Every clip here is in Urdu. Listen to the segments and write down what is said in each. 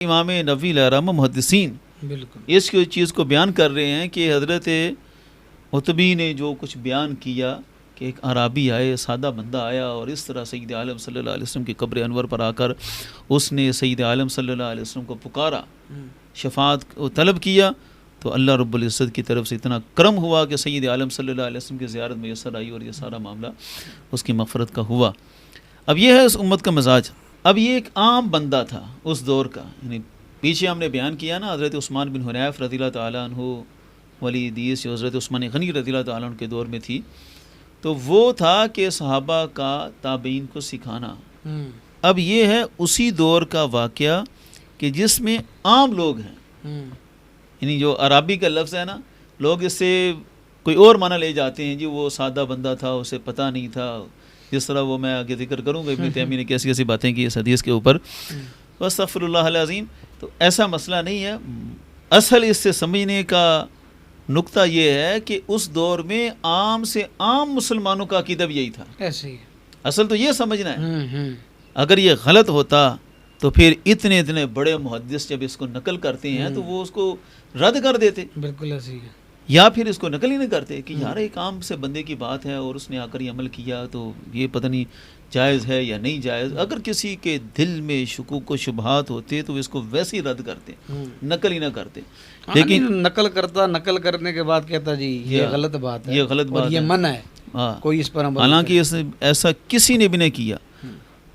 امام نووی علیہ الرحمہ محدثین بالکل اس چیز کو بیان کر رہے ہیں کہ حضرت عتبی نے جو کچھ بیان کیا کہ ایک عرابی آئے، سادہ بندہ آیا اور اس طرح سید عالم صلی اللہ علیہ وسلم کی قبر انور پر آ کر اس نے سید عالم صلی اللہ علیہ وسلم کو پکارا، شفاعت کو طلب کیا، تو اللہ رب العزت کی طرف سے اتنا کرم ہوا کہ سید عالم صلی اللہ علیہ وسلم کی زیارت میسر آئی اور یہ سارا معاملہ اس کی مغفرت کا ہوا۔ اب یہ ہے اس امت کا مزاج۔ اب یہ ایک عام بندہ تھا اس دور کا، یعنی پیچھے ہم نے بیان کیا نا حضرت عثمان بن حنیف رضی اللہ تعالیٰ عنہ، ولی حدیث جو حضرت عثمان غنی رضی اللہ تعالیٰ عنہ کے دور میں تھی، تو وہ تھا کہ صحابہ کا تابعین کو سکھانا۔ اب یہ ہے اسی دور کا واقعہ کہ جس میں عام لوگ ہیں، یعنی جو عرابی کا لفظ ہے نا، لوگ اس سے کوئی اور معنی لے جاتے ہیں، جی وہ سادہ بندہ تھا، اسے پتہ نہیں تھا، جس طرح وہ میں آگے ذکر کروں گا ابن تیمیہ نے کیسی کیسی باتیں کی اس حدیث کے اوپر، استغفر اللہ العظیم۔ تو ایسا مسئلہ نہیں ہے، اصل اس سے سمجھنے کا نقطہ یہ ہے کہ اس دور میں عام سے عام مسلمانوں کا عقیدہ بھی یہی تھا۔ ایسے ہی اصل تو یہ سمجھنا ہے، اگر یہ غلط ہوتا تو پھر اتنے بڑے محدث جب اس کو نقل کرتے ہیں تو وہ اس کو رد کر دیتے، بالکل ایسے ہی ہے، یا پھر اس کو نقل ہی نہیں کرتے کہ یار ایک عام سے بندے کی بات ہے اور اس نے آ کر یہ عمل کیا تو یہ پتہ نہیں جائز ہے یا نہیں جائز۔ اگر کسی کے دل میں شکوک و شبہات ہوتے تو اس کو ویسے ہی رد کرتے، نقل ہی نہ کرتے۔ لیکن نقل کرنے کے بعد کہتا جی یہ غلط بات ہے، یہ غلط بات اور یہ ہے، منع ہے، ہاں، کوئی اس پر عمل حالانکہ ایسا کسی نے بھی نہیں کیا۔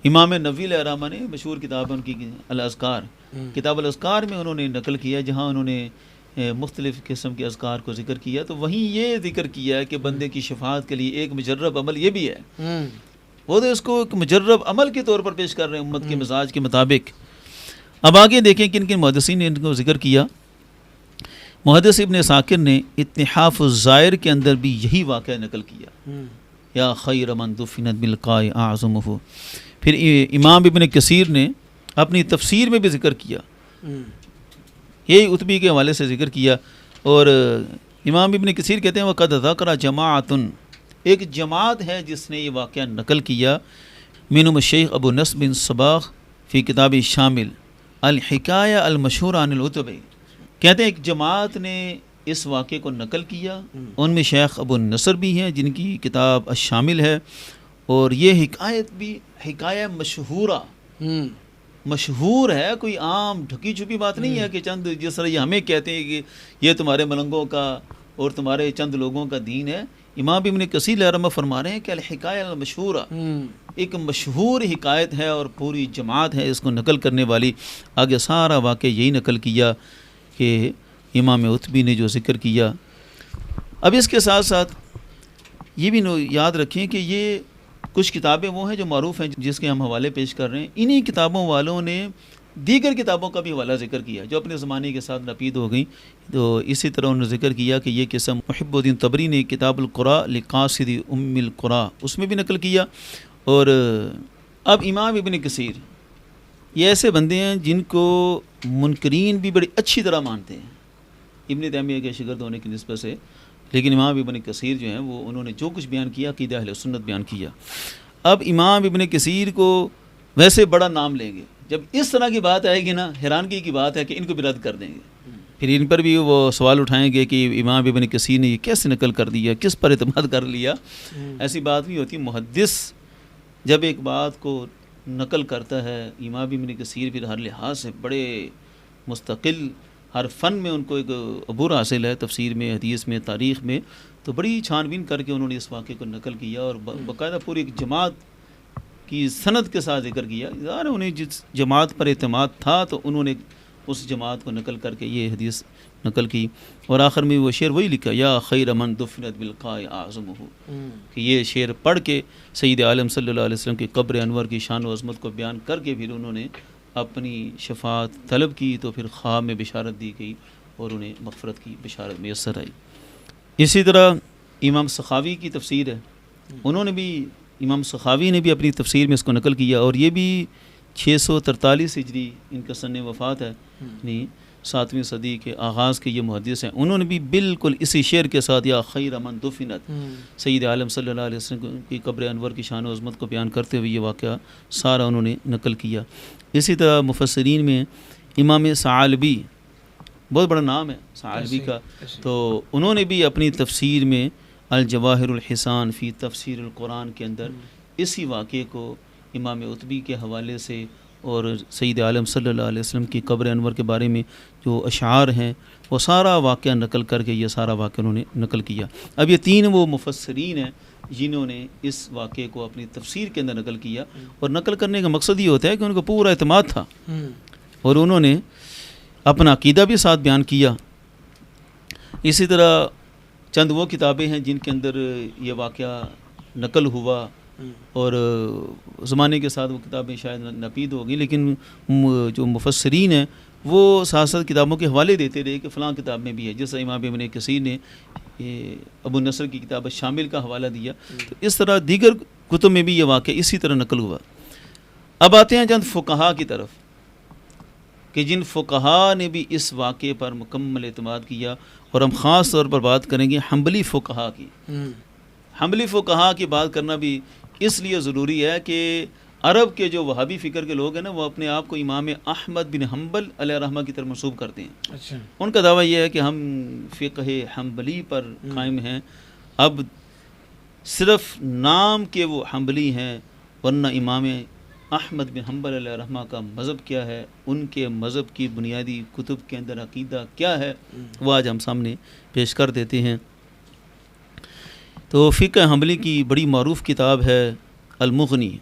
امام نووی علیہ الرحمہ نے مشہور کتاب ان کی الاذکار، کتاب الاذکار میں انہوں نے نقل کیا، جہاں انہوں نے مختلف قسم کے اذکار کو ذکر کیا، تو وہیں یہ ذکر کیا ہے کہ بندے کی شفاعت کے لیے ایک مجرب عمل یہ بھی ہے۔ وہ تو اس کو ایک مجرب عمل کے طور پر پیش کر رہے ہیں امت کے مزاج کے مطابق۔ اب آگے دیکھیں کن کن محدثین نے ان کو ذکر کیا۔ محدث ابن ساکر نے اتحاف الزائر کے اندر بھی یہی واقعہ نقل کیا، یا خیر من دفنت بالقاء اعظمہ۔ پھر امام ابن کثیر نے اپنی تفسیر میں بھی ذکر کیا، یہی عتبی کے حوالے سے ذکر کیا، اور امام ابن کثیر کہتے ہیں وقد ذکر جماعت، ایک جماعت ہے جس نے یہ واقعہ نقل کیا، منہم الشیخ ابو نصر بن صباغ فی کتاب شامل الحکایہ المشہور عن العتبی، کہتے ہیں ایک جماعت نے اس واقعے کو نقل کیا، ان میں شیخ ابو نصر بھی ہیں جن کی کتاب الشامل ہے، اور یہ حکایت بھی حکایہ مشہور ہے، کوئی عام ڈھکی چھپی بات نہیں ہے کہ چند جس طرح یہ ہمیں کہتے ہیں کہ یہ تمہارے ملنگوں کا اور تمہارے چند لوگوں کا دین ہے۔ امام ابن کثیر علیہ رحمہ فرما رہے ہیں کہ الحکایہ المشہورہ ایک مشہور حکایت ہے اور پوری جماعت ہے اس کو نقل کرنے والی۔ آگے سارا واقعہ یہی نقل کیا کہ امام عتبی نے جو ذکر کیا۔ اب اس کے ساتھ ساتھ یہ بھی یاد رکھیں کہ یہ کچھ کتابیں وہ ہیں جو معروف ہیں جس کے ہم حوالے پیش کر رہے ہیں، انہی کتابوں والوں نے دیگر کتابوں کا بھی حوالہ ذکر کیا جو اپنے زمانے کے ساتھ نپید ہو گئیں۔ تو اسی طرح انہوں نے ذکر کیا کہ یہ قسم محب الدین طبری نے کتاب القراء لقاصد ام القراء اس میں بھی نقل کیا۔ اور اب امام ابن کثیر یہ ایسے بندے ہیں جن کو منکرین بھی بڑی اچھی طرح مانتے ہیں ابن تیمیہ کے شاگرد ہونے کی نسبت سے، لیکن امام ابن کثیر جو ہیں وہ انہوں نے جو کچھ بیان کیا عقیدہ اہل سنت بیان کیا۔ اب امام ابن کثیر کو ویسے بڑا نام لیں گے، جب اس طرح کی بات آئے گی نا حیرانگی کی بات ہے کہ ان کو بھی رد کر دیں گے، پھر ان پر بھی وہ سوال اٹھائیں گے کہ امام ابن کثیر نے یہ کیسے نقل کر دیا، کس پر اعتماد کر لیا۔ ایسی بات بھی ہوتی، محدث جب ایک بات کو نقل کرتا ہے، امام ابن کثیر پھر ہر لحاظ سے بڑے مستقل، ہر فن میں ان کو ایک عبور حاصل ہے، تفسیر میں، حدیث میں، تاریخ میں، تو بڑی چھان بین کر کے انہوں نے اس واقعے کو نقل کیا اور باقاعدہ پوری ایک جماعت کی سند کے ساتھ ذکر کیا۔ ظاہر انہیں جس جماعت پر اعتماد تھا تو انہوں نے اس جماعت کو نقل کر کے یہ حدیث نقل کی، اور آخر میں وہ شعر وہی لکھا، یا خیر من دفنت بالقاء اعظمہ، کہ یہ شعر پڑھ کے سید عالم صلی اللہ علیہ وسلم کی قبر انور کی شان و عظمت کو بیان کر کے پھر انہوں نے اپنی شفاعت طلب کی، تو پھر خواب میں بشارت دی گئی اور انہیں مغفرت کی بشارت میسر آئی۔ اسی طرح امام سخاوی کی تفسیر ہے، انہوں نے بھی، امام سخاوی نے بھی اپنی تفسیر میں اس کو نقل کیا، اور یہ بھی 643 ہجری ان کا سن وفات ہے، یعنی 7ویں صدی کے آغاز کے یہ محدث ہیں۔ انہوں نے بھی بالکل اسی شعر کے ساتھ یا خیر من دفنت، سید عالم صلی اللہ علیہ وسلم کی قبر انور کی شان و عظمت کو بیان کرتے ہوئے یہ واقعہ سارا انہوں نے نقل کیا۔ اسی طرح مفسرین میں امام ثعالبی، بہت بڑا نام ہے ثعالبی کا، تو انہوں نے بھی اپنی تفسیر میں الجواہر الحسان فی تفسیر القرآن کے اندر اسی واقعے کو امام عتبی کے حوالے سے اور سید عالم صلی اللہ علیہ وسلم کی قبر انور کے بارے میں جو اشعار ہیں وہ سارا واقعہ نقل کر کے یہ سارا واقعہ انہوں نے نقل کیا۔ اب یہ تین وہ مفسرین ہیں جنہوں نے اس واقعے کو اپنی تفسیر کے اندر نقل کیا، اور نقل کرنے کا مقصد یہ ہوتا ہے کہ ان کو پورا اعتماد تھا اور انہوں نے اپنا عقیدہ بھی ساتھ بیان کیا۔ اسی طرح چند وہ کتابیں ہیں جن کے اندر یہ واقعہ نقل ہوا، اور زمانے کے ساتھ وہ کتابیں شاید ناپید ہو گئی، لیکن جو مفسرین ہیں وہ ساتھ ساتھ کتابوں کے حوالے دیتے رہے کہ فلاں کتاب میں بھی ہے، جیسے امام ابن کثیر نے ابو نصر کی کتاب شامل کا حوالہ دیا، تو اس طرح دیگر کتب میں بھی یہ واقعہ اسی طرح نقل ہوا۔ اب آتے ہیں چند فقہا کی طرف کہ جن فقہا نے بھی اس واقعے پر مکمل اعتماد کیا، اور ہم خاص طور پر بات کریں گے حنبلی فقہا کی۔ حنبلی فقہا کی بات کرنا بھی اس لیے ضروری ہے کہ عرب کے جو وہابی فکر کے لوگ ہیں نا، وہ اپنے آپ کو امام احمد بن حنبل علیہ رحمہ کی طرف منسوب کرتے ہیں۔ اچھا، ان کا دعویٰ یہ ہے کہ ہم فقہ حنبلی پر قائم ہیں، اب صرف نام کے وہ حنبلی ہیں، ورنہ امام احمد بن حنبل علیہ رحمہ کا مذہب کیا ہے، ان کے مذہب کی بنیادی کتب کے اندر عقیدہ کیا ہے، وہ آج ہم سامنے پیش کر دیتے ہیں۔ تو فقہ حنبلی کی بڑی معروف کتاب ہے المغنی،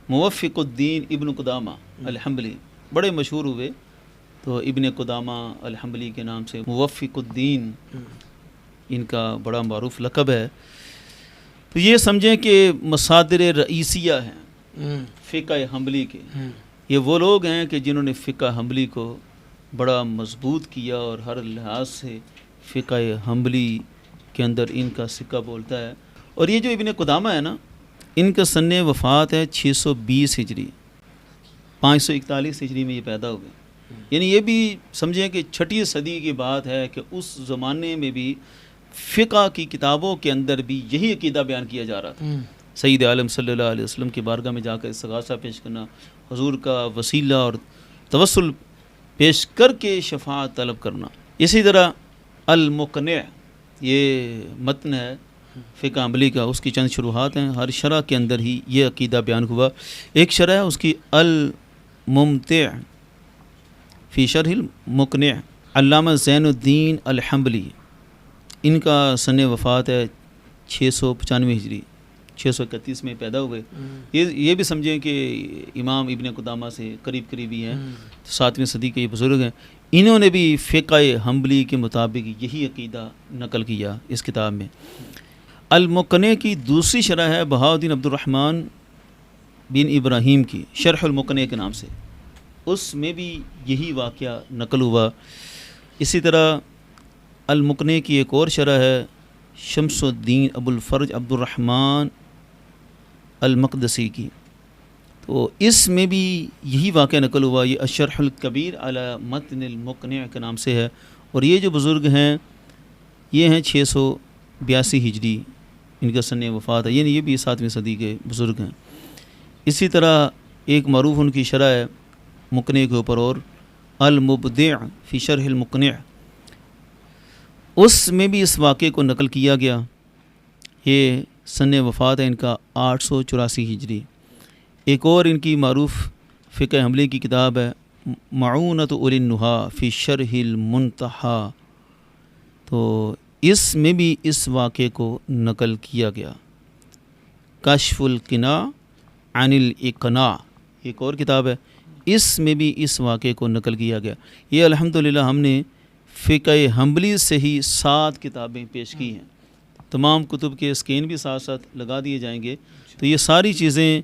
موفق الدین ابن قدامہ الحنبلی بڑے مشہور ہوئے، تو ابن قدامہ الحنبلی کے نام سے موفق الدین ان کا بڑا معروف لقب ہے۔ تو یہ سمجھیں کہ مصادر رئیسیہ ہیں فقہ حنبلی کے، یہ وہ لوگ ہیں کہ جنہوں نے فقہ حنبلی کو بڑا مضبوط کیا، اور ہر لحاظ سے فقہ حنبلی کے اندر ان کا سکہ بولتا ہے۔ اور یہ جو ابن قدامہ ہے نا، ان کا سن وفات ہے 620 ہجری، 541 ہجری میں یہ پیدا ہوئے، یعنی یہ بھی سمجھیں کہ 6 صدی کی بات ہے کہ اس زمانے میں بھی فقہ کی کتابوں کے اندر بھی یہی عقیدہ بیان کیا جا رہا تھا، سید عالم صلی اللہ علیہ وسلم کی بارگاہ میں جا کر استغاثہ پیش کرنا، حضور کا وسیلہ اور توسل پیش کر کے شفاعت طلب کرنا۔ اسی طرح المقنع یہ متن ہے فقہ حنبلی کا، اس کی چند شروحات ہیں، ہر شرح کے اندر ہی یہ عقیدہ بیان ہوا۔ ایک شرح ہے اس کی الممتع فی شرح المقنع، علامہ زین الدین الحنبلی، ان کا سن وفات ہے 695 ہجری، 631 میں پیدا ہوئے۔ یہ بھی سمجھیں کہ امام ابن قدامہ سے قریب قریبی ہیں، 7ویں صدی کے یہ بزرگ ہیں، انہوں نے بھی فقہ حنبلی کے مطابق یہی عقیدہ نقل کیا اس کتاب میں۔ المقنع کی دوسری شرح ہے بہاؤالدین عبد الرحمن بن ابراہیم کی، شرح المقنع کے نام سے، اس میں بھی یہی واقعہ نقل ہوا۔ اسی طرح المقنع کی ایک اور شرح ہے شمس الدین ابو الفرج عبد الرحمن المقدسی کی، تو اس میں بھی یہی واقعہ نقل ہوا۔ یہ الشرح الکبیر علی متن المقنع کے نام سے ہے، اور یہ جو بزرگ ہیں یہ ہیں 682 ہجری ان کا سن وفات ہے، یعنی یہ بھی 7ویں صدی کے بزرگ ہیں۔ اسی طرح ایک معروف ان کی شرح ہے مقنع کے اوپر، اور المبدع فی شرح المقنع، اس میں بھی اس واقعے کو نقل کیا گیا۔ یہ سن وفات ہے ان کا 884 ہجری۔ ایک اور ان کی معروف فقہ حنبلی کی کتاب ہے معونۃ اولی النہا فی شرح المنتہا، تو اس میں بھی اس واقعے کو نقل کیا گیا۔ کشف القناع عن الاقناع ایک اور کتاب ہے، اس میں بھی اس واقعے کو نقل کیا گیا۔ یہ الحمدللہ ہم نے فقہ حنبلی سے ہی 7 کتابیں پیش کی ہیں، تمام کتب کے اسکین بھی ساتھ ساتھ لگا دیے جائیں گے۔ تو یہ ساری چیزیں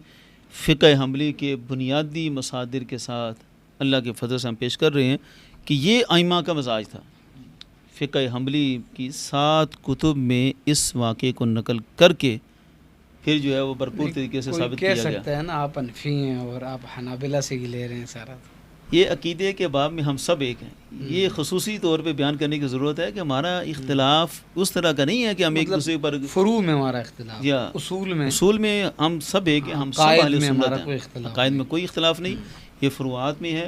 فقہ حنبلی کے بنیادی مصادر کے ساتھ اللہ کے فضل سے ہم پیش کر رہے ہیں کہ یہ ائمہ کا مزاج تھا، فقہ حنبلی کی 7 کتب میں اس واقعے کو نقل کر کے پھر جو ہے وہ بھرپور طریقے سے ثابت کیا گیا۔ کہہ سکتے ہیں نا آپ حنفی ہیں اور آپ حنابلہ سے ہی لے رہے ہیں سارا۔ یہ عقیدے کے باب میں ہم سب ایک ہیں، یہ خصوصی طور پہ بیان کرنے کی ضرورت ہے کہ ہمارا اختلاف اس طرح کا نہیں ہے کہ ہم ایک دوسرے پر فروع میں ہمارا اختلاف، یا اصول میں ہم سب ایک ہیں، ہم سب اہل سنت ہیں، عقائد میں کوئی اختلاف نہیں۔ یہ فروعات میں ہے،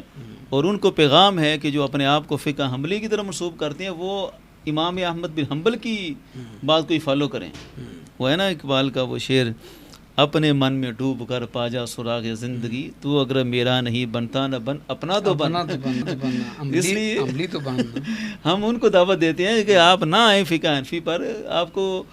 اور ان کو پیغام ہے کہ جو اپنے آپ کو فقہ حنبلی کی طرف منسوب کرتے ہیں وہ امام احمد بن حنبل کی بات کو ہی فالو کریں۔ وہ ہے نا اقبال کا وہ شعر، اپنے من میں ڈوب کر پا جا سراغ زندگی، تو اگر میرا نہیں بنتا نہ بن اپنا تو بن۔ اس لیے عملی تو بن ہم ان کو دعوت دیتے ہیں کہ آپ نہ آئیں فقہ حنفی پر، آپ کو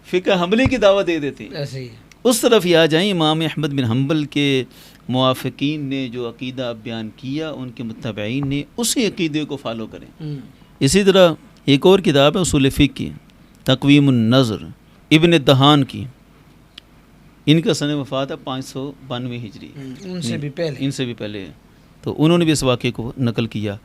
فقہ حنبلی کی دعوت دے دیتے ہیں، ایسے ہی اس طرف ہی آ جائیں۔ امام احمد بن حنبل کے موافقین نے جو عقیدہ بیان کیا، ان کے متبعین نے اسی عقیدے کو فالو کریں۔ اسی طرح ایک اور کتاب ہے اصول فقہ کی، تقویم النظر، ابن دہان کی، ان کا سن وفات ہے 592 ہجری، ان سے بھی پہلے ان سے بھی پہلے ہے، تو انہوں نے بھی اس واقعے کو نقل کیا۔